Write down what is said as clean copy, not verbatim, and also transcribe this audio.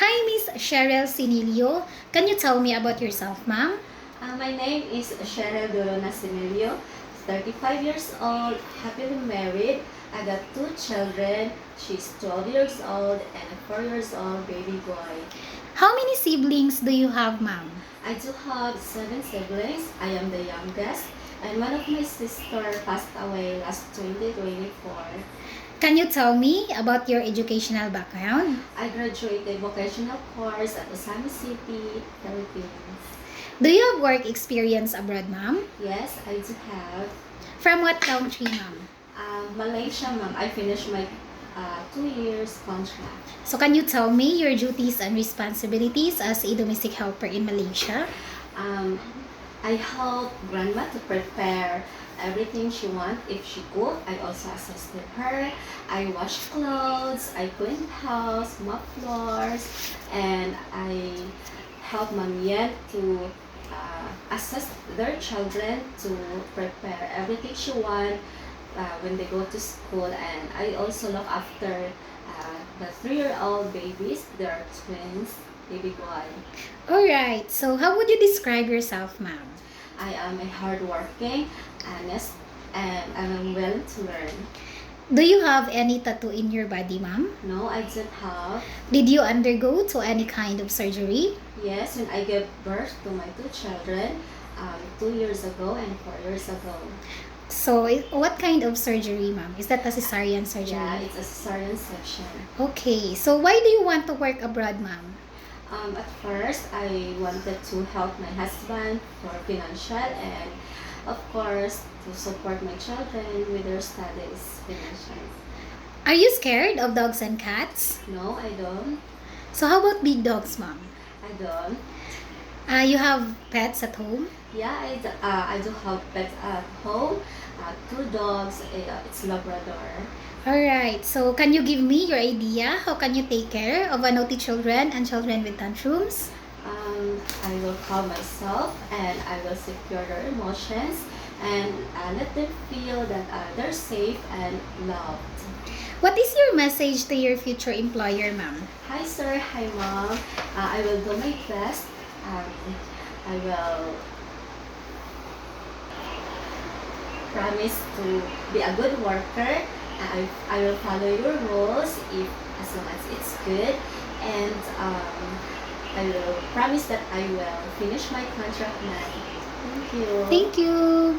Hi, Miss Cheryl Sinilio. Can you tell me about yourself, ma'am? My name is Cheryl Dorona Sinelio, 35 years old, happily married. I got two children. She's 12 years old and a 4 years old baby boy. How many siblings do you have, ma'am? I do have 7 siblings. I am the youngest, and one of my sisters passed away last 2024. Can you tell me about your educational background? I graduated vocational course at Osami City, Philippines. Do you have work experience abroad, ma'am? Yes, I do have. From what country, ma'am? Malaysia, ma'am. I finished my 2 years contract. So can you tell me your duties and responsibilities as a domestic helper in Malaysia? Um, I help grandma to prepare everything she wants. If she cook, I also assisted her. I wash clothes, I clean house, mop floors, and I help Ma'am Yen to assist their children to prepare everything she wants when they go to school. And I also look after the 3-year-old babies. They are twins, baby boy. Alright, so how would you describe yourself, ma'am? I am a hardworking, honest, and I'm willing to learn. Do you have any tattoo in your body, ma'am? No, I don't have. Did you undergo to any kind of surgery? Yes, when I gave birth to my two children 2 years ago and 4 years ago. So, what kind of surgery, ma'am? Is that a cesarean surgery? Yeah, it's a cesarean section. Okay, so why do you want to work abroad, ma'am? At first, I wanted to help my husband for financial and, of course, to support my children with their studies financially. Are you scared of dogs and cats? No, I don't. So, how about big dogs, ma'am? I don't. You have pets at home? Yeah, I do have pets at home. Two dogs. It's Labrador. Alright, so can you give me your idea? How can you take care of a naughty children and children with tantrums? I will calm myself and I will secure their emotions and let them feel that they're safe and loved. What is your message to your future employer, ma'am? Hi sir, hi mom. I will do my best. I will promise to be a good worker. I will follow your rules if as long as it's good, and I will promise that I will finish my contract now. Thank you. Thank you!